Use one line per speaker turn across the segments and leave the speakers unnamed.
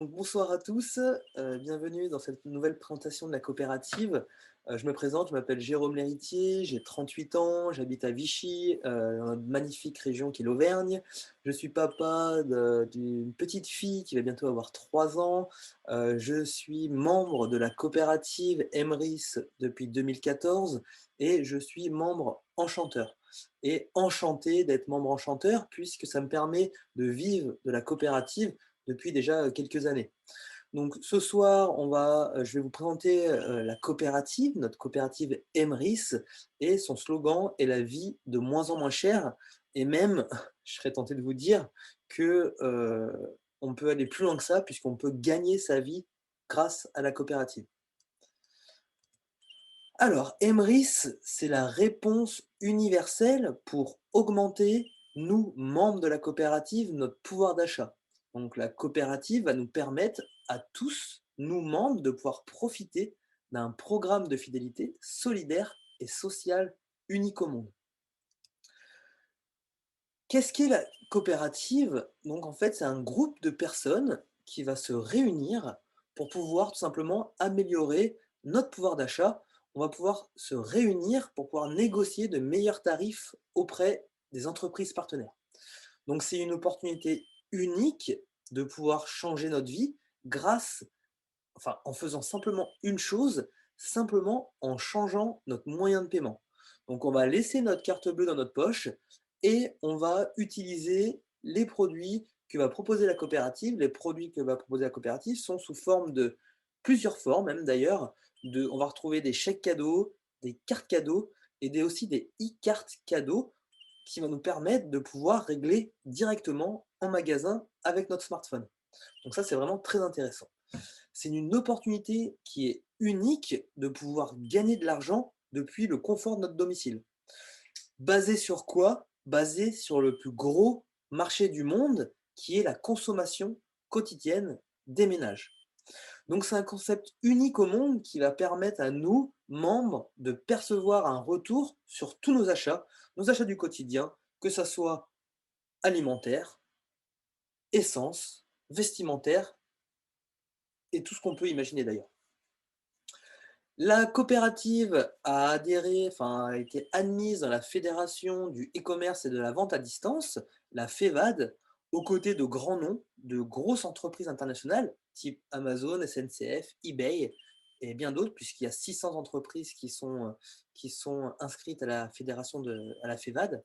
Donc, bonsoir à tous, bienvenue dans cette nouvelle présentation de la coopérative. Je me présente, je m'appelle Jérôme Lhéritier, j'ai 38 ans, j'habite à Vichy, dans une magnifique région qui est l'Auvergne. Je suis papa d'une petite fille qui va bientôt avoir 3 ans. Je suis membre de la coopérative Emrys depuis 2014 et je suis membre enchanteur. Et enchanté d'être membre enchanteur puisque ça me permet de vivre de la coopérative depuis déjà quelques années. Donc ce soir, je vais vous présenter la coopérative, notre coopérative Emrys, et son slogan est la vie de moins en moins chère. Et même, je serais tenté de vous dire que on peut aller plus loin que ça, puisqu'on peut gagner sa vie grâce à la coopérative. Alors, Emrys, c'est la réponse universelle pour augmenter, nous, membres de la coopérative, notre pouvoir d'achat. Donc, la coopérative va nous permettre à tous, nous membres, de pouvoir profiter d'un programme de fidélité solidaire et social unique au monde. Qu'est-ce qu'est la coopérative? Donc, en fait, c'est un groupe de personnes qui va se réunir pour pouvoir tout simplement améliorer notre pouvoir d'achat. On va pouvoir se réunir pour pouvoir négocier de meilleurs tarifs auprès des entreprises partenaires. Donc, c'est une opportunité unique de pouvoir changer notre vie grâce, enfin, en faisant simplement une chose, simplement en changeant notre moyen de paiement. Donc, on va laisser notre carte bleue dans notre poche et on va utiliser les produits que va proposer la coopérative. Les produits que va proposer la coopérative sont sous forme de plusieurs formes, même d'ailleurs. On va retrouver des chèques cadeaux, des cartes cadeaux et aussi des e-cartes cadeaux qui vont nous permettre de pouvoir régler directement en magasin avec notre smartphone. Donc ça, c'est vraiment très intéressant. C'est une opportunité qui est unique de pouvoir gagner de l'argent depuis le confort de notre domicile. Basé sur quoi? Basé sur le plus gros marché du monde, qui est la consommation quotidienne des ménages. Donc c'est un concept unique au monde qui va permettre à nous, membres, de percevoir un retour sur tous nos achats du quotidien, que ce soit alimentaire, essence, vestimentaire et tout ce qu'on peut imaginer d'ailleurs. La coopérative a adhéré, enfin a été admise dans la fédération du e-commerce et de la vente à distance, la FEVAD, aux côtés de grands noms, de grosses entreprises internationales, type Amazon, SNCF, eBay et bien d'autres, puisqu'il y a 600 entreprises qui sont inscrites à la fédération à la FEVAD.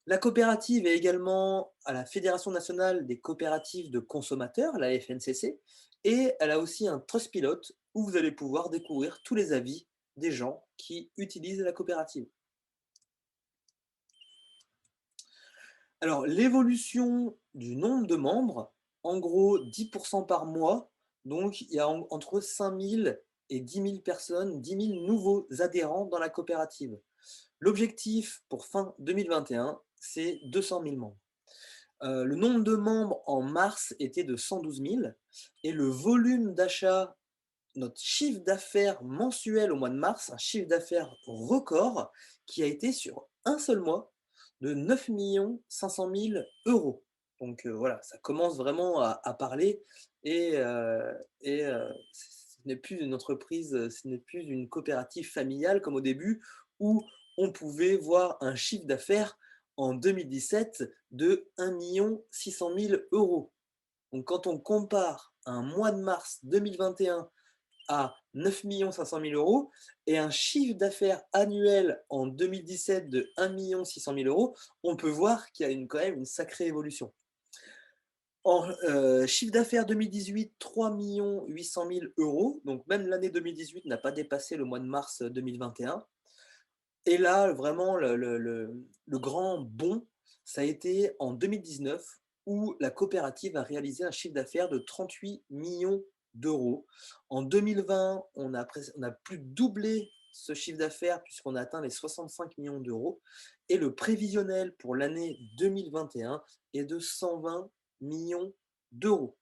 La coopérative est également à la Fédération nationale des coopératives de consommateurs, la FNCC, et elle a aussi un trust pilote où vous allez pouvoir découvrir tous les avis des gens qui utilisent la coopérative. Alors, l'évolution du nombre de membres, en gros 10% par mois, donc il y a entre 5 000 et 10 000 personnes, 10 000 nouveaux adhérents dans la coopérative. L'objectif pour fin 2021, c'est 200 000 membres. Le nombre de membres en mars était de 112 000 et le volume d'achat, notre chiffre d'affaires mensuel au mois de mars, un chiffre d'affaires record qui a été sur un seul mois de 9 500 000 euros. Donc voilà, ça commence vraiment à parler et ce n'est plus une entreprise, ce n'est plus une coopérative familiale comme au début où on pouvait voir un chiffre d'affaires en 2017 de 1 600 000 euros. Donc quand on compare un mois de mars 2021 à 9 500 000 euros et un chiffre d'affaires annuel en 2017 de 1 600 000 euros, on peut voir qu'il y a quand même une sacrée évolution. En chiffre d'affaires 2018, 3 800 000 euros, donc même l'année 2018 n'a pas dépassé le mois de mars 2021. Et là, vraiment, le grand bond, ça a été en 2019 où la coopérative a réalisé un chiffre d'affaires de 38 millions d'euros. En 2020, on a plus de doublé ce chiffre d'affaires puisqu'on a atteint les 65 millions d'euros. Et le prévisionnel pour l'année 2021 est de 120 millions d'euros.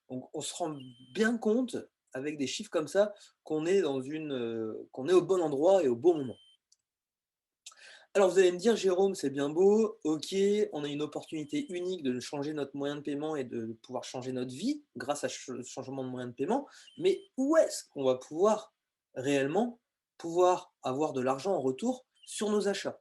Donc on se rend bien compte, avec des chiffres comme ça, qu'on est au bon endroit et au bon moment. Alors vous allez me dire: «Jérôme, c'est bien beau, OK, on a une opportunité unique de changer notre moyen de paiement et de pouvoir changer notre vie grâce à ce changement de moyen de paiement, mais où est-ce qu'on va pouvoir réellement pouvoir avoir de l'argent en retour sur nos achats?»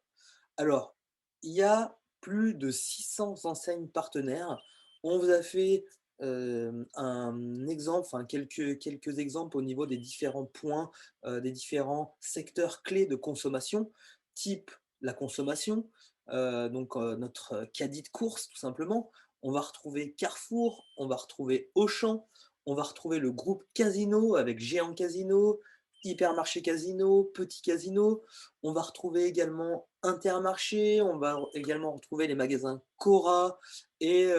Alors, il y a plus de 600 enseignes partenaires. On vous a fait, un exemple, enfin quelques exemples au niveau des différents points, des différents secteurs clés de consommation, type la consommation, notre caddie de course tout simplement. On va retrouver Carrefour, on va retrouver Auchan, on va retrouver le groupe Casino avec Géant Casino, Hypermarché Casino, Petit Casino. On va retrouver également Intermarché, on va également retrouver les magasins Cora et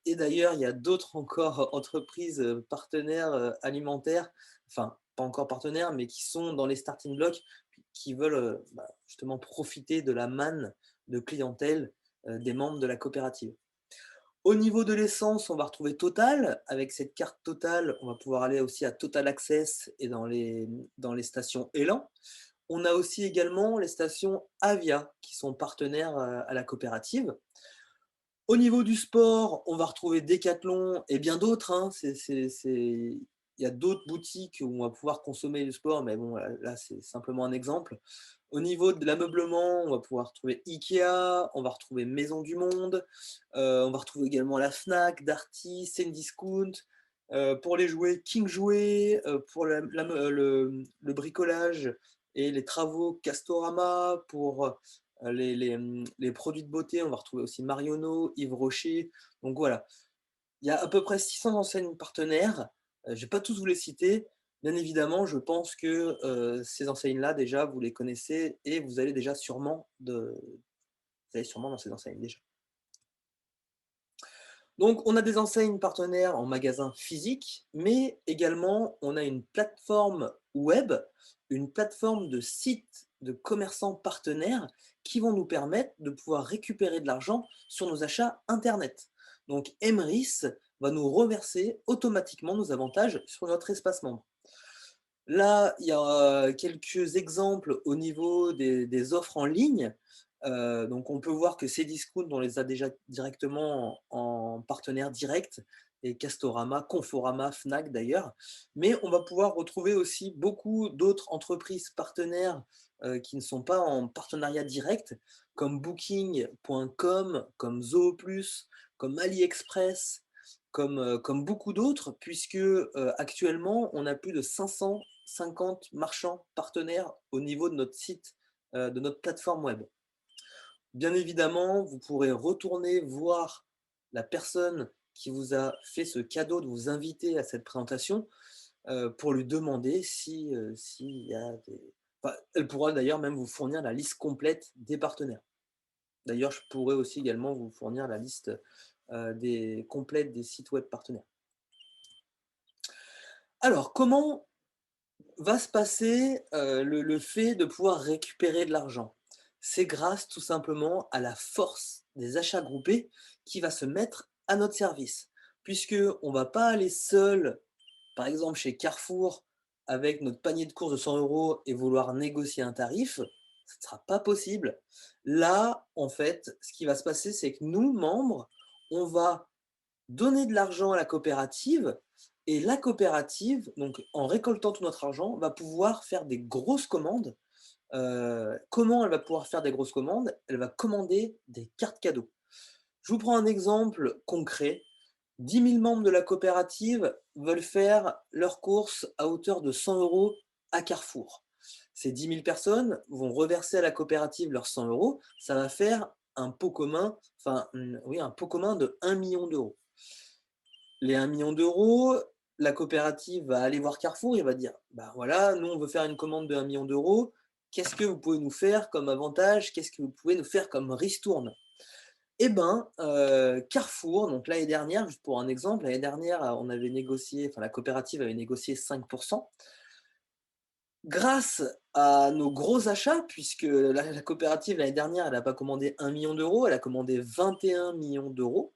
d'ailleurs, il y a d'autres encore entreprises, partenaires, alimentaires, enfin, pas encore partenaires, mais qui sont dans les starting blocks, qui veulent, justement profiter de la manne de clientèle, des membres de la coopérative. Au niveau de l'essence, on va retrouver Total. Avec cette carte Total, on va pouvoir aller aussi à Total Access et dans les stations Elan. On a aussi également les stations Avia qui sont partenaires, à la coopérative. Au niveau du sport, on va retrouver Decathlon et bien d'autres, hein. Il y a d'autres boutiques où on va pouvoir consommer du sport, mais bon, là, c'est simplement un exemple. Au niveau de l'ameublement, on va pouvoir retrouver IKEA, on va retrouver Maison du Monde, on va retrouver également la Fnac, Darty, Cdiscount. Pour les jouets, King Jouets, pour le bricolage et les travaux, Castorama, pour les produits de beauté, on va retrouver aussi Marionneau, Yves Rocher. Donc voilà, il y a à peu près 600 enseignes partenaires. Je ne vais pas tous vous les citer. Bien évidemment, je pense que, ces enseignes-là, déjà, vous les connaissez et vous allez sûrement dans ces enseignes déjà. Donc on a des enseignes partenaires en magasin physique, mais également on a une plateforme web, une plateforme de sites de commerçants partenaires qui vont nous permettre de pouvoir récupérer de l'argent sur nos achats internet. Donc Emrys va nous reverser automatiquement nos avantages sur notre espace membre. Là, il y a quelques exemples au niveau des offres en ligne. Donc on peut voir que Cdiscount, on les a déjà directement en partenaire direct et Castorama, Conforama, Fnac d'ailleurs. Mais on va pouvoir retrouver aussi beaucoup d'autres entreprises partenaires, qui ne sont pas en partenariat direct, comme Booking.com, comme Zooplus, comme AliExpress, comme beaucoup d'autres puisque, actuellement on a plus de 550 marchands partenaires au niveau de notre site, de notre plateforme web. Bien évidemment, vous pourrez retourner voir la personne qui vous a fait ce cadeau de vous inviter à cette présentation, pour lui demander s'il y a des enfin, elle pourra d'ailleurs même vous fournir la liste complète des partenaires. D'ailleurs, je pourrais aussi également vous fournir la liste, des complète des sites web partenaires. Alors, comment va se passer, le fait de pouvoir récupérer de l'argent? C'est grâce tout simplement à la force des achats groupés qui va se mettre à notre service. Puisqu'on ne va pas aller seul, par exemple chez Carrefour, avec notre panier de courses de 100 € et vouloir négocier un tarif, ce ne sera pas possible. Là, en fait, ce qui va se passer, c'est que nous, membres, on va donner de l'argent à la coopérative et la coopérative, donc en récoltant tout notre argent, va pouvoir faire des grosses commandes. Comment elle va pouvoir faire des grosses commandes? Elle va commander des cartes cadeaux. Je vous prends un exemple concret. 10 000 membres de la coopérative veulent faire leurs courses à hauteur de 100 € à Carrefour. Ces 10 000 personnes vont reverser à la coopérative leurs 100 €. Ça va faire un pot commun, enfin, oui, un pot commun de 1 million d'euros. Les 1 million d'euros, la coopérative va aller voir Carrefour et va dire: «Bah, voilà, nous, on veut faire une commande de 1 million d'euros. Qu'est-ce que vous pouvez nous faire comme avantage? Qu'est-ce que vous pouvez nous faire comme ristourne?» Eh ben, Carrefour, donc l'année dernière, juste pour un exemple, l'année dernière, on avait négocié enfin la coopérative avait négocié 5. Grâce à nos gros achats, puisque la coopérative l'année dernière, elle n'a pas commandé 1 million d'euros, elle a commandé 21 millions d'euros.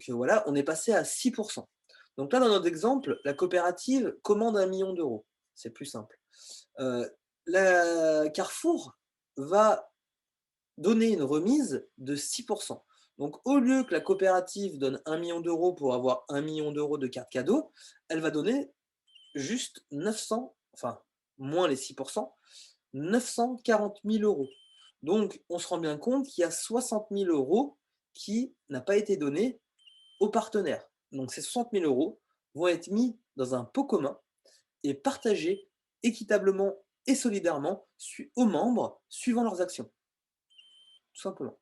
Voilà, on est passé à 6. Donc là, dans notre exemple, la coopérative commande 1 million d'euros. C'est plus simple. La Carrefour va donner une remise de 6%. Donc, au lieu que la coopérative donne 1 million d'euros pour avoir 1 million d'euros de cartes cadeaux, elle va donner juste 900, enfin, moins les 6%, 940 000 euros. Donc, on se rend bien compte qu'il y a 60 000 euros qui n'a pas été donné aux partenaires. Donc, ces 60 000 euros vont être mis dans un pot commun et partagés équitablement et solidairement aux membres suivant leurs actions, tout simplement.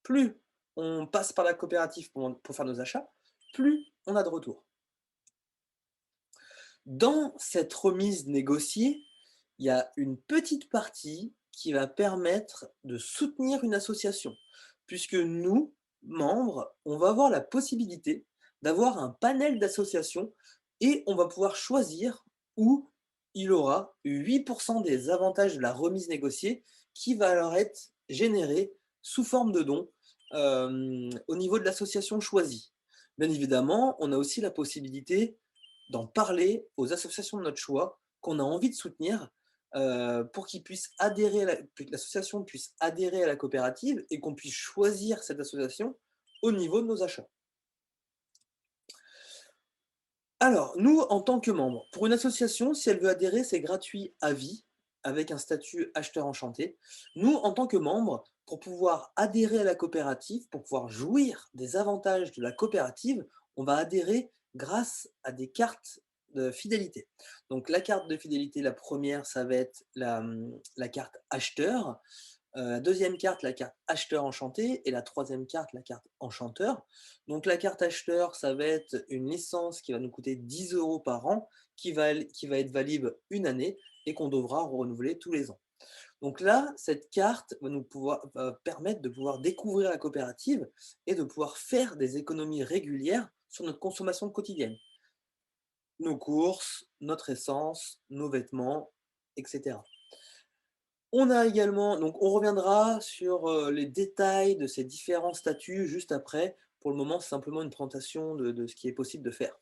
Plus on passe par la coopérative pour faire nos achats, plus on a de retour. Dans cette remise négociée, il y a une petite partie qui va permettre de soutenir une association, puisque nous, membres, on va avoir la possibilité d'avoir un panel d'associations et on va pouvoir choisir où il aura 8% des avantages de la remise négociée qui va alors être généré sous forme de dons au niveau de l'association choisie. Bien évidemment, on a aussi la possibilité d'en parler aux associations de notre choix qu'on a envie de soutenir pour qu'ils puissent adhérer que l'association puisse adhérer à la coopérative et qu'on puisse choisir cette association au niveau de nos achats. Alors, nous, en tant que membres, pour une association, si elle veut adhérer, c'est gratuit à vie, avec un statut acheteur enchanté. Nous, en tant que membres, pour pouvoir adhérer à la coopérative, pour pouvoir jouir des avantages de la coopérative, on va adhérer grâce à des cartes de fidélité. Donc, la carte de fidélité, la première, ça va être la carte acheteur. La deuxième carte, la carte acheteur enchanté, et la troisième carte, la carte enchanteur. Donc la carte acheteur, ça va être une licence qui va nous coûter 10 euros par an, qui va être valide une année et qu'on devra renouveler tous les ans. Donc là, cette carte va permettre de pouvoir découvrir la coopérative et de pouvoir faire des économies régulières sur notre consommation quotidienne. Nos courses, notre essence, nos vêtements, etc. On a également donc on reviendra sur, les détails de ces différents statuts juste après. Pour le moment, c'est simplement une présentation de ce qui est possible de faire.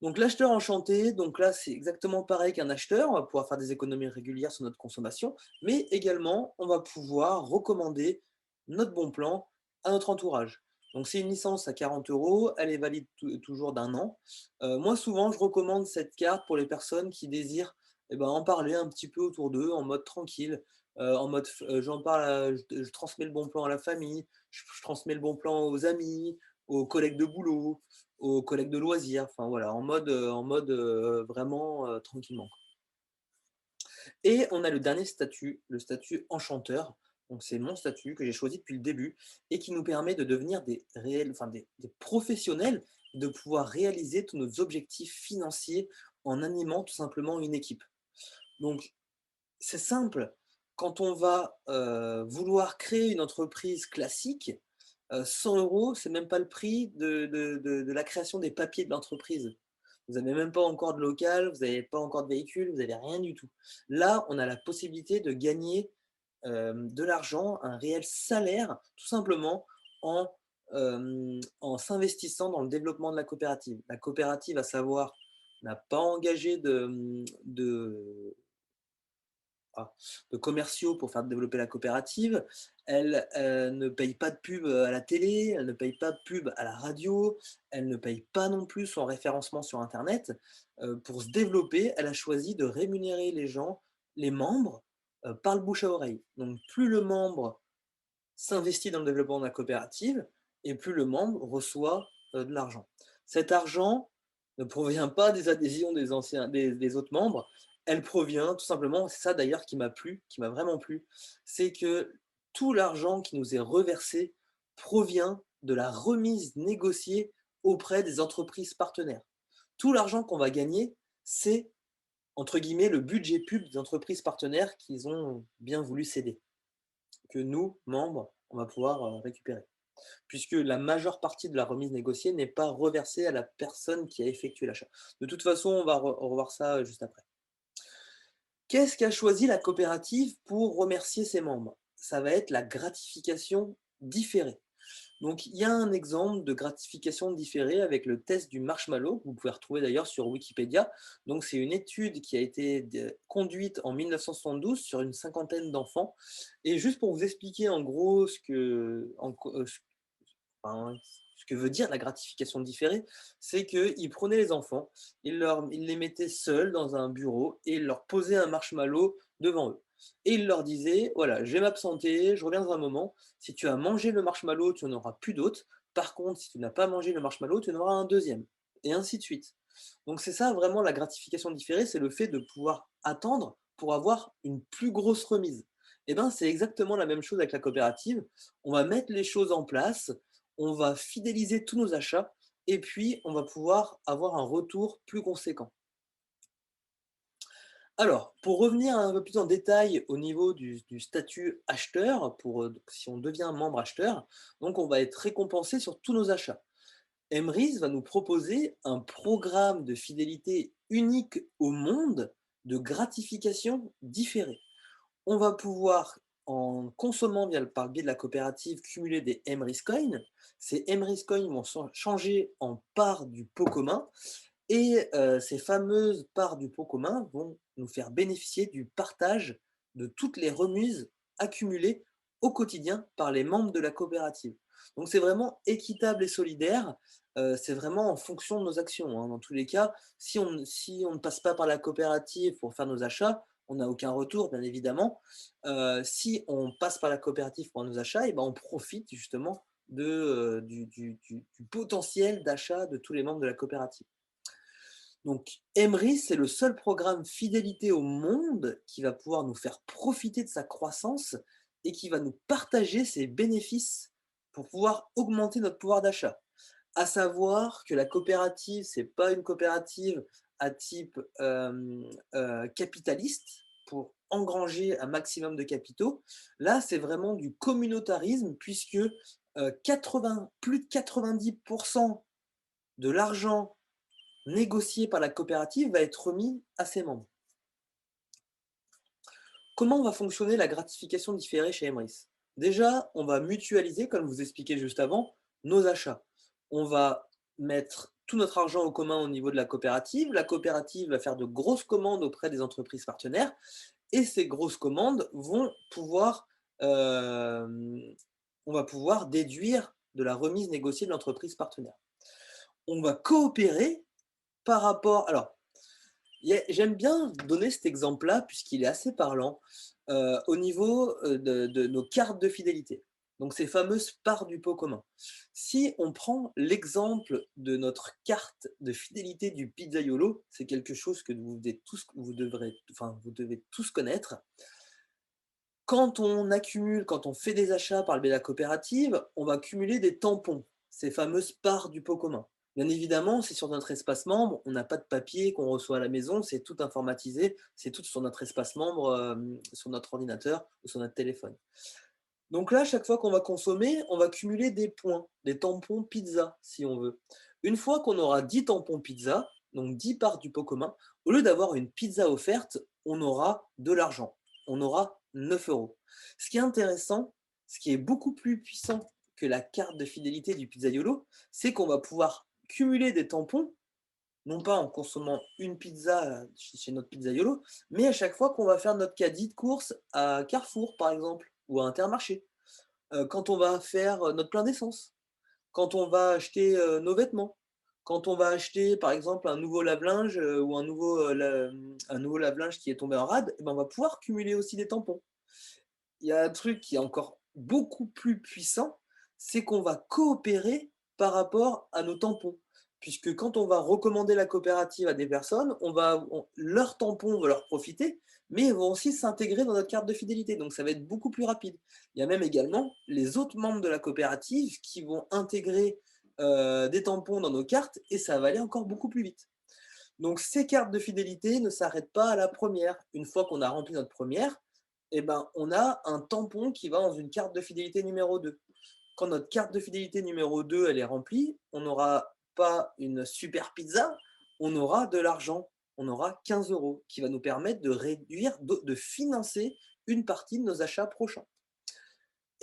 Donc l'acheteur enchanté, donc là, c'est exactement pareil qu'un acheteur. On va pouvoir faire des économies régulières sur notre consommation, mais également, on va pouvoir recommander notre bon plan à notre entourage. Donc c'est une licence à 40 euros, elle est valide toujours d'un an. Moi, souvent, je recommande cette carte pour les personnes qui désirent, eh ben, en parler un petit peu autour d'eux, en mode tranquille, en mode j'en parle je transmets le bon plan à la famille, je transmets le bon plan aux amis, aux collègues de boulot, aux collègues de loisirs, enfin voilà, en mode vraiment tranquillement. Et on a le dernier statut, le statut enchanteur. Donc c'est mon statut que j'ai choisi depuis le début et qui nous permet de devenir des réels, enfin des professionnels, de pouvoir réaliser tous nos objectifs financiers en animant tout simplement une équipe. Donc c'est simple, quand on va vouloir créer une entreprise classique, 100 euros, c'est même pas le prix de la création des papiers de l'entreprise. Vous n'avez même pas encore de local, vous n'avez pas encore de véhicule, vous n'avez rien du tout. Là, on a la possibilité de gagner de l'argent, un réel salaire, tout simplement en s'investissant dans le développement de la coopérative. La coopérative, à savoir, n'a pas engagé ah, de commerciaux pour faire développer la coopérative. Elle ne paye pas de pub à la télé, elle ne paye pas de pub à la radio, elle ne paye pas non plus son référencement sur internet. Pour se développer, elle a choisi de rémunérer les gens, les membres, par le bouche à oreille. Donc plus le membre s'investit dans le développement de la coopérative et plus le membre reçoit de l'argent. Cet argent ne provient pas des adhésions des autres membres, elle provient tout simplement, c'est ça d'ailleurs qui m'a plu, qui m'a vraiment plu, c'est que tout l'argent qui nous est reversé provient de la remise négociée auprès des entreprises partenaires. Tout l'argent qu'on va gagner, c'est entre guillemets le budget pub des entreprises partenaires qu'ils ont bien voulu céder, que nous, membres, on va pouvoir récupérer. Puisque la majeure partie de la remise négociée n'est pas reversée à la personne qui a effectué l'achat. De toute façon, on va revoir ça juste après. Qu'est-ce qu'a choisi la coopérative pour remercier ses membres? Ça va être la gratification différée. Donc, il y a un exemple de gratification différée avec le test du marshmallow, que vous pouvez retrouver d'ailleurs sur Wikipédia. Donc, c'est une étude qui a été conduite en 1972 sur une cinquantaine d'enfants. Et juste pour vous expliquer en gros enfin, ce que veut dire la gratification différée, c'est qu'ils prenaient les enfants, ils les mettaient seuls dans un bureau et ils leur posaient un marshmallow devant eux. Et ils leur disaient, voilà, je vais m'absenter, je reviens dans un moment. Si tu as mangé le marshmallow, tu n'en auras plus d'autres. Par contre, si tu n'as pas mangé le marshmallow, tu en auras un deuxième. Et ainsi de suite. Donc c'est ça vraiment la gratification différée, c'est le fait de pouvoir attendre pour avoir une plus grosse remise. Et ben c'est exactement la même chose avec la coopérative. On va mettre les choses en place, on va fidéliser tous nos achats et puis on va pouvoir avoir un retour plus conséquent. Alors, pour revenir un peu plus en détail au niveau du statut acheteur, si on devient membre acheteur, donc on va être récompensé sur tous nos achats. Emrys va nous proposer un programme de fidélité unique au monde de gratification différée. On va pouvoir, en consommant par le biais de la coopérative, cumuler des Emrys Coins. Ces Emrys Coins vont changer en parts du pot commun et ces fameuses parts du pot commun vont nous faire bénéficier du partage de toutes les remises accumulées au quotidien par les membres de la coopérative. Donc c'est vraiment équitable et solidaire, c'est vraiment en fonction de nos actions, hein. Dans tous les cas, si on ne passe pas par la coopérative pour faire nos achats, on n'a aucun retour bien évidemment. Si on passe par la coopérative pour nos achats, et ben on profite justement du potentiel d'achat de tous les membres de la coopérative. Donc, Emery, c'est le seul programme fidélité au monde qui va pouvoir nous faire profiter de sa croissance et qui va nous partager ses bénéfices pour pouvoir augmenter notre pouvoir d'achat. À savoir que la coopérative, c'est pas une coopérative à type capitaliste pour engranger un maximum de capitaux. Là, c'est vraiment du communautarisme puisque plus de 90% de l'argent négocié par la coopérative va être remis à ses membres. Comment va fonctionner la gratification différée chez Emrys? Déjà, on va mutualiser, comme vous expliquez juste avant, nos achats. On va mettre tout notre argent au commun au niveau de la coopérative. La coopérative va faire de grosses commandes auprès des entreprises partenaires et ces grosses commandes vont pouvoir, on va pouvoir déduire de la remise négociée de l'entreprise partenaire. On va coopérer par rapport. Alors, j'aime bien donner cet exemple-là puisqu'il est assez parlant, au niveau, de nos cartes de fidélité. Donc ces fameuses parts du pot commun. Si on prend l'exemple de notre carte de fidélité du Pizzaiolo, c'est quelque chose que vous devez tous connaître. Quand on fait des achats par le biais de la coopérative, on va cumuler des tampons, ces fameuses parts du pot commun. Bien évidemment, c'est sur notre espace membre, on n'a pas de papier qu'on reçoit à la maison, c'est tout informatisé, c'est tout sur notre espace membre, sur notre ordinateur ou sur notre téléphone. Donc là, chaque fois qu'on va consommer, on va cumuler des points, des tampons pizza, si on veut. Une fois qu'on aura 10 tampons pizza, donc 10 parts du pot commun, au lieu d'avoir une pizza offerte, on aura de l'argent. On aura 9 euros. Ce qui est intéressant, ce qui est beaucoup plus puissant que la carte de fidélité du pizzaiolo, c'est qu'on va pouvoir cumuler des tampons, non pas en consommant une pizza chez notre pizzaiolo, mais à chaque fois qu'on va faire notre caddie de course à Carrefour, par exemple, ou à Intermarché, quand on va faire notre plein d'essence, quand on va acheter nos vêtements, quand on va acheter par exemple un nouveau lave-linge ou un nouveau lave-linge qui est tombé en rade, eh ben, on va pouvoir cumuler aussi des tampons. Il y a un truc qui est encore beaucoup plus puissant, c'est qu'on va coopérer par rapport à nos tampons. Puisque quand on va recommander la coopérative à des personnes, leurs tampons vont leur profiter, mais ils vont aussi s'intégrer dans notre carte de fidélité. Donc ça va être beaucoup plus rapide. Il y a même également les autres membres de la coopérative qui vont intégrer des tampons dans nos cartes et ça va aller encore beaucoup plus vite. Donc ces cartes de fidélité ne s'arrêtent pas à la première. Une fois qu'on a rempli notre première, eh ben, on a un tampon qui va dans une carte de fidélité numéro 2. Quand notre carte de fidélité numéro 2 elle est remplie, on n'aura pas une super pizza, on aura de l'argent. On aura 15 euros qui va nous permettre de financer une partie de nos achats prochains.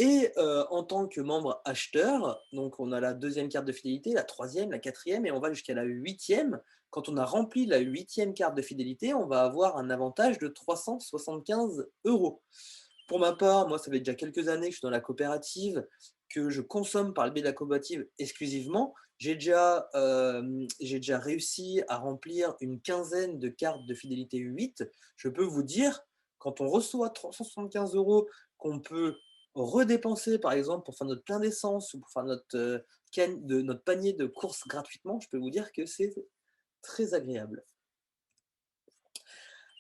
Et en tant que membre acheteur, donc on a la deuxième carte de fidélité, la troisième, la quatrième et on va jusqu'à la huitième. Quand on a rempli la huitième carte de fidélité, on va avoir un avantage de 375 €. Pour ma part, moi, ça fait déjà quelques années que je suis dans la coopérative, que je consomme par le biais de la coopérative exclusivement. J'ai déjà réussi à remplir une quinzaine de cartes de fidélité 8. Je peux vous dire, quand on reçoit 375 € qu'on peut redépenser, par exemple, pour faire notre plein d'essence ou pour faire notre panier de courses gratuitement, je peux vous dire que c'est très agréable.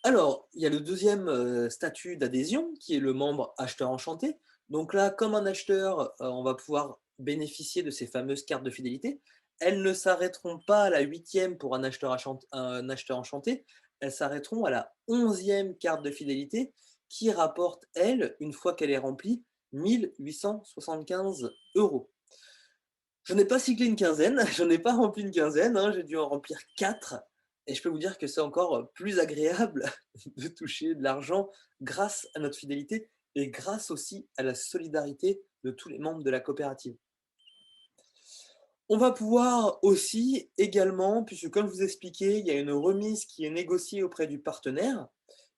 Alors, il y a le deuxième statut d'adhésion qui est le membre acheteur enchanté. Donc là, comme un acheteur, on va pouvoir bénéficier de ces fameuses cartes de fidélité. Elles ne s'arrêteront pas à la huitième pour un acheteur enchanté, elles s'arrêteront à la onzième carte de fidélité qui rapporte, elle, une fois qu'elle est remplie, 1 875 €. J'en ai pas cyclé une quinzaine, j'en ai pas rempli une quinzaine, hein, j'ai dû en remplir 4 et je peux vous dire que c'est encore, plus agréable de toucher de l'argent grâce à notre fidélité et grâce aussi à la solidarité de tous les membres de la coopérative. On va pouvoir aussi également, puisque comme je vous expliquais, il y a une remise qui est négociée auprès du partenaire.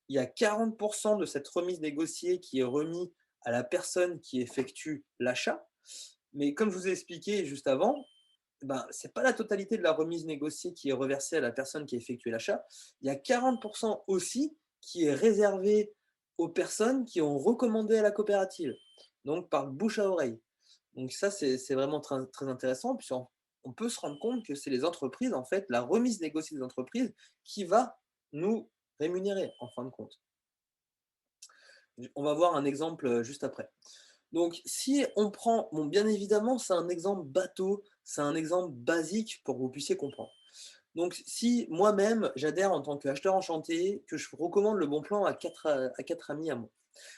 Il y a 40 de cette remise négociée qui est remis à la personne qui effectue l'achat. Mais comme je vous ai expliqué juste avant, ben, ce n'est pas la totalité de la remise négociée qui est reversée à la personne qui a effectué l'achat. Il y a 40 aussi qui est réservé aux personnes qui ont recommandé à la coopérative, donc par bouche à oreille. Donc ça, c'est vraiment très, très intéressant, puisqu'on on peut se rendre compte que c'est les entreprises, en fait, la remise négociée des entreprises qui va nous rémunérer en fin de compte. On va voir un exemple juste après. Donc, si on prend, bon, bien évidemment, c'est un exemple bateau, c'est un exemple basique pour que vous puissiez comprendre. Donc, si moi-même, j'adhère en tant qu'acheteur enchanté, que je recommande le bon plan à quatre amis à moi.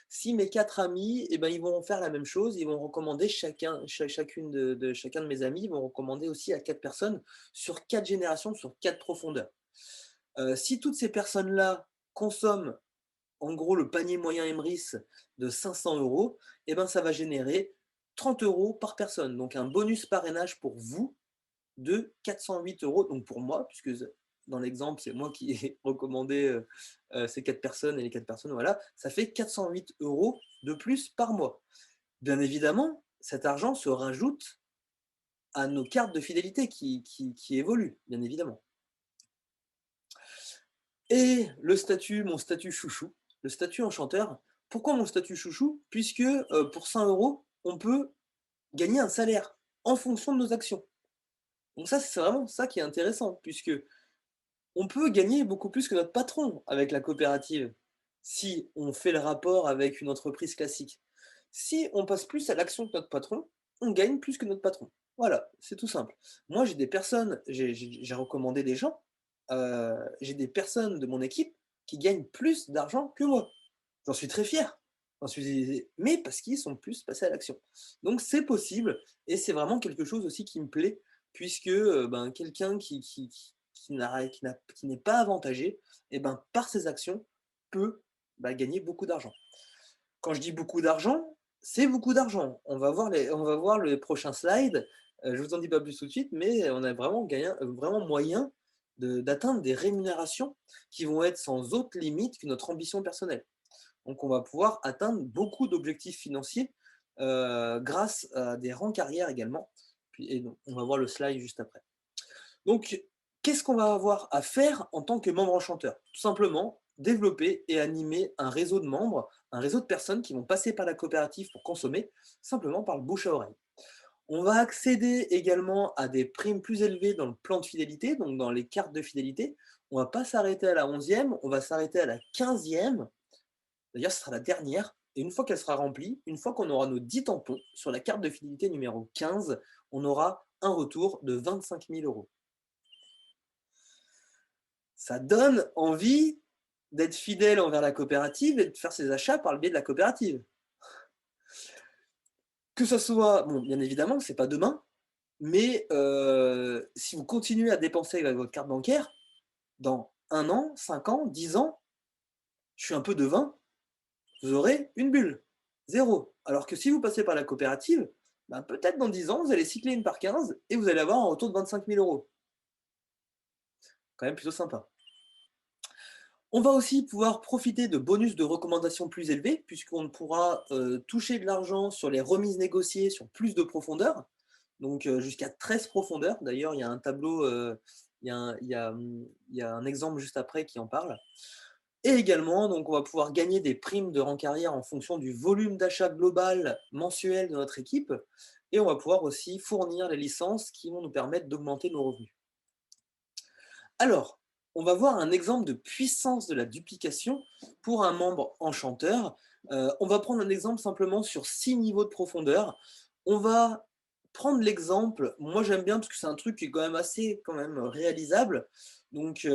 Si mes quatre amis, eh ben, ils vont faire la même chose, ils vont recommander chacun de mes amis, ils vont recommander aussi à quatre personnes sur quatre générations, sur quatre profondeurs. Si toutes ces personnes-là consomment en gros, le panier moyen Emrys de 500 €, et ben, ça va générer 30 € par personne. Donc un bonus parrainage pour vous de 408 €, donc pour moi, puisque dans l'exemple, c'est moi qui ai recommandé ces 4 personnes et les 4 personnes, voilà, ça fait 408 € de plus par mois. Bien évidemment, cet argent se rajoute à nos cartes de fidélité qui évoluent, bien évidemment. Et mon statut chouchou, le statut enchanteur. Pourquoi mon statut chouchou? Puisque, pour 100 €, on peut gagner un salaire en fonction de nos actions. Donc ça, c'est vraiment ça qui est intéressant, puisque on peut gagner beaucoup plus que notre patron avec la coopérative, si on fait le rapport avec une entreprise classique. Si on passe plus à l'action que notre patron, on gagne plus que notre patron. Voilà, c'est tout simple. Moi, j'ai des personnes, j'ai recommandé des gens, j'ai des personnes de mon équipe qui gagnent plus d'argent que moi. J'en suis très fier. Mais parce qu'ils sont plus passés à l'action. Donc c'est possible et c'est vraiment quelque chose aussi qui me plaît puisque, ben, quelqu'un qui n'est pas avantagé et ben, par ses actions peut, bah, gagner beaucoup d'argent. Quand je dis beaucoup d'argent, c'est beaucoup d'argent. On va voir le prochain slide, je vous en dis pas plus tout de suite, mais on a vraiment moyen d'atteindre des rémunérations qui vont être sans autre limite que notre ambition personnelle. Donc on va pouvoir atteindre beaucoup d'objectifs financiers, grâce à des rangs carrières également. Donc on va voir le slide juste après. Donc, qu'est-ce qu'on va avoir à faire en tant que membre enchanteur? Tout simplement, développer et animer un réseau de membres, un réseau de personnes qui vont passer par la coopérative pour consommer, simplement par le bouche à oreille. On va accéder également à des primes plus élevées dans le plan de fidélité, donc dans les cartes de fidélité. On ne va pas s'arrêter à la onzième, on va s'arrêter à la quinzième. D'ailleurs, ce sera la dernière. Et une fois qu'elle sera remplie, une fois qu'on aura nos 10 tampons, sur la carte de fidélité numéro 15, on aura un retour de 25 000 €. Ça donne envie d'être fidèle envers la coopérative et de faire ses achats par le biais de la coopérative. Que ça soit, bon, bien évidemment, c'est pas demain, mais si vous continuez à dépenser avec votre carte bancaire, dans 1 an, 5 ans, 10 ans, je suis un peu devin, vous aurez une bulle. Zéro. Alors que si vous passez par la coopérative, ben, peut-être dans 10 ans, vous allez cycler une par 15 et vous allez avoir un retour de 25 000 euros. Quand même plutôt sympa. On va aussi pouvoir profiter de bonus de recommandation plus élevés, puisqu'on pourra toucher de l'argent sur les remises négociées sur plus de profondeur, donc jusqu'à 13 profondeurs. D'ailleurs, il y a un tableau, il y a un exemple juste après qui en parle. Et également, donc, on va pouvoir gagner des primes de rang carrière en fonction du volume d'achat global mensuel de notre équipe. Et on va pouvoir aussi fournir les licences qui vont nous permettre d'augmenter nos revenus. Alors, on va voir un exemple de puissance de la duplication pour un membre enchanteur. On va prendre un exemple simplement sur 6 niveaux de profondeur. On va prendre l'exemple, moi j'aime bien parce que c'est un truc qui est quand même assez quand même réalisable. Donc,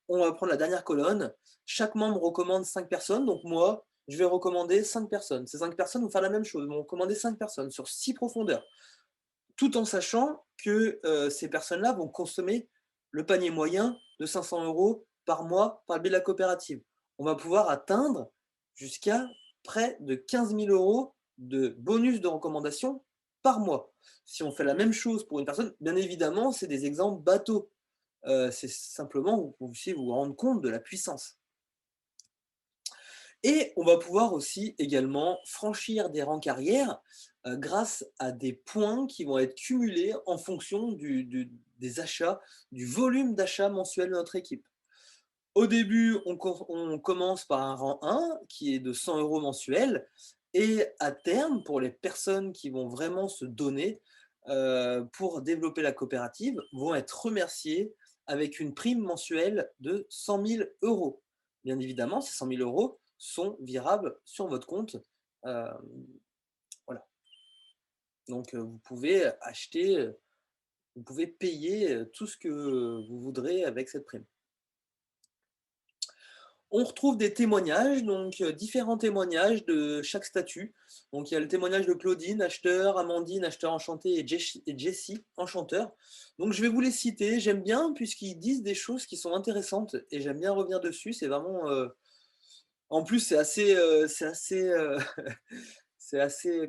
on va prendre la dernière colonne. Chaque membre recommande 5 personnes. Donc moi, je vais recommander 5 personnes. Ces 5 personnes vont faire la même chose, vont recommander 5 personnes sur 6 profondeurs, tout en sachant que ces personnes-là vont consommer le panier moyen de 500 euros par mois par le biais de la coopérative. On va pouvoir atteindre jusqu'à près de 15 000 euros de bonus de recommandation par mois. Si on fait la même chose pour une personne, bien évidemment, c'est des exemples bateaux. C'est simplement pour que vous puissiez vous rendre compte de la puissance. Et on va pouvoir aussi également franchir des rangs carrière grâce à des points qui vont être cumulés en fonction des achats, du volume d'achat mensuel de notre équipe. Au début, on commence par un rang 1 qui est de 100 euros mensuels et à terme, pour les personnes qui vont vraiment se donner pour développer la coopérative, vont être remerciées avec une prime mensuelle de 100 000 euros. Bien évidemment, ces 100 000 euros sont virables sur votre compte. Euh, voilà. Donc, vous pouvez acheter, vous pouvez payer tout ce que vous voudrez avec cette prime. On retrouve des témoignages, donc différents témoignages de chaque statut. Donc il y a le témoignage de Claudine, acheteur, Amandine, acheteur enchanté, et Jessie, enchanteur. Donc je vais vous les citer, j'aime bien puisqu'ils disent des choses qui sont intéressantes et j'aime bien revenir dessus, c'est vraiment... En plus c'est assez,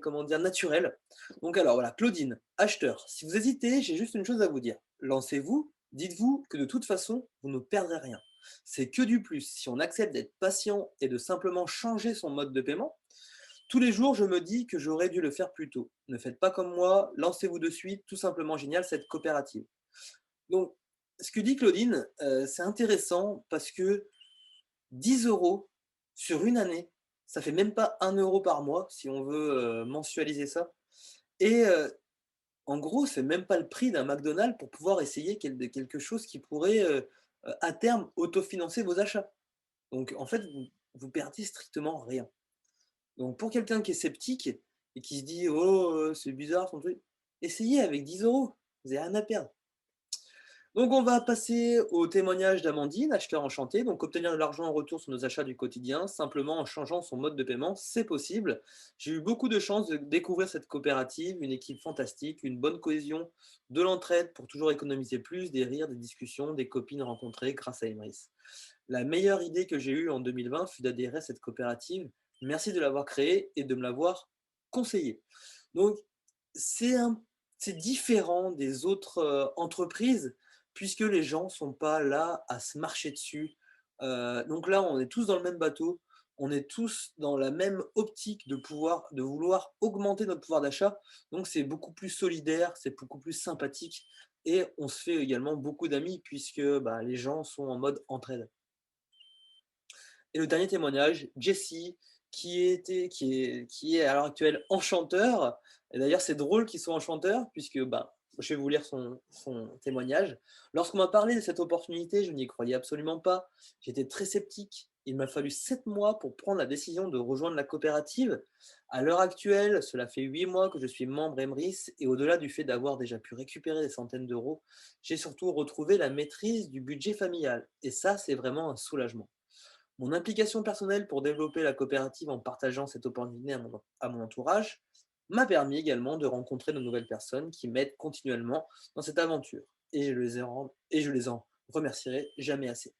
comment dire, naturel. Donc alors voilà, Claudine, acheteur, si vous hésitez, j'ai juste une chose à vous dire. Lancez-vous, dites-vous que de toute façon, vous ne perdrez rien. C'est que du plus. Si on accepte d'être patient et de simplement changer son mode de paiement, tous les jours, je me dis que j'aurais dû le faire plus tôt. Ne faites pas comme moi, lancez-vous de suite, tout simplement génial, cette coopérative. Donc, ce que dit Claudine, c'est intéressant parce que 10 euros sur une année, ça fait même pas 1 euro par mois si on veut mensualiser ça. Et en gros, c'est même pas le prix d'un McDonald's pour pouvoir essayer quelque chose qui pourrait à terme autofinancer vos achats. Donc en fait, vous perdez strictement rien. Donc pour quelqu'un qui est sceptique et qui se dit oh c'est bizarre son truc, essayez avec 10 euros, vous n'avez rien à perdre. Donc on va passer au témoignage d'Amandine, acheteur enchanté. Donc obtenir de l'argent en retour sur nos achats du quotidien, simplement en changeant son mode de paiement, c'est possible. J'ai eu beaucoup de chance de découvrir cette coopérative, une équipe fantastique, une bonne cohésion, de l'entraide pour toujours économiser plus, des rires, des discussions, des copines rencontrées grâce à Emrys. La meilleure idée que j'ai eue en 2020 fut d'adhérer à cette coopérative. Merci de l'avoir créée et de me l'avoir conseillée. Donc c'est un c'est différent des autres entreprises puisque les gens ne sont pas là à se marcher dessus. Donc là, on est tous dans le même bateau, on est tous dans la même optique de vouloir augmenter notre pouvoir d'achat. Donc c'est beaucoup plus solidaire, c'est beaucoup plus sympathique et on se fait également beaucoup d'amis puisque bah, les gens sont en mode entraide. Et le dernier témoignage, Jessie, qui est à l'heure actuelle enchanteur. Et d'ailleurs, c'est drôle qu'il soit enchanteur, puisque bah, je vais vous lire son témoignage. Lorsqu'on m'a parlé de cette opportunité, je n'y croyais absolument pas. J'étais très sceptique. Il m'a fallu 7 mois pour prendre la décision de rejoindre la coopérative. À l'heure actuelle, cela fait 8 mois que je suis membre Emrys, et au-delà du fait d'avoir déjà pu récupérer des centaines d'euros, j'ai surtout retrouvé la maîtrise du budget familial. Et ça, c'est vraiment un soulagement. Mon implication personnelle pour développer la coopérative en partageant cette opportunité à mon entourage m'a permis également de rencontrer de nouvelles personnes qui m'aident continuellement dans cette aventure. Et je les en remercierai jamais assez.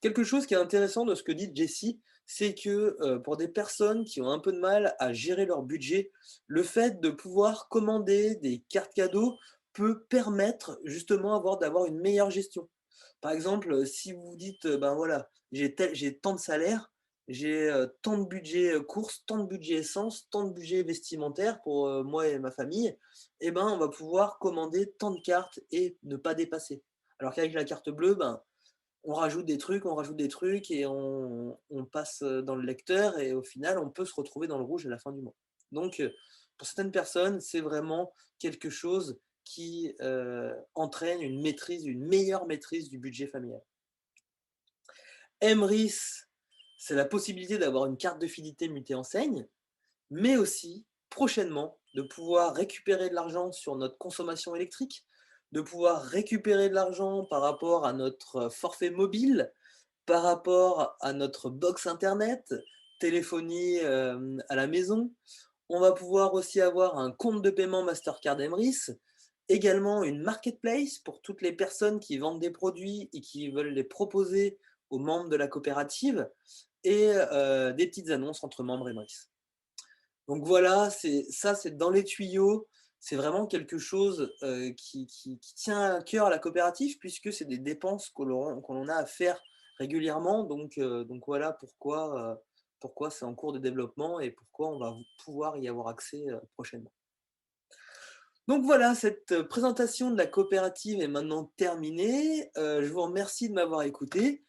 Quelque chose qui est intéressant de ce que dit Jessie, c'est que, pour des personnes qui ont un peu de mal à gérer leur budget, le fait de pouvoir commander des cartes cadeaux peut permettre justement d'avoir une meilleure gestion. Par exemple, si vous vous dites, «Ben voilà, j'ai tant de salaire, j'ai, tant de budget, courses, tant de budget essence, tant de budget vestimentaire pour, moi et ma famille», et ben, on va pouvoir commander tant de cartes et ne pas dépasser. Alors qu'avec la carte bleue, ben, on rajoute des trucs et on passe, dans le lecteur et au final, on peut se retrouver dans le rouge à la fin du mois. Donc, pour certaines personnes, c'est vraiment quelque chose qui, entraîne une meilleure maîtrise du budget familial. Emrys, c'est la possibilité d'avoir une carte de fidélité multi-enseigne, mais aussi, prochainement, de pouvoir récupérer de l'argent sur notre consommation électrique, de pouvoir récupérer de l'argent par rapport à notre forfait mobile, par rapport à notre box internet, téléphonie, à la maison. On va pouvoir aussi avoir un compte de paiement Mastercard Emrys, également une marketplace pour toutes les personnes qui vendent des produits et qui veulent les proposer aux membres de la coopérative et des petites annonces entre membres Emrys. Donc voilà, c'est dans les tuyaux. C'est vraiment quelque chose, qui tient à cœur à la coopérative puisque c'est des dépenses que l'on a à faire régulièrement. Donc voilà pourquoi c'est en cours de développement et pourquoi on va pouvoir y avoir accès, prochainement. Donc voilà, cette, présentation de la coopérative est maintenant terminée. Je vous remercie de m'avoir écouté.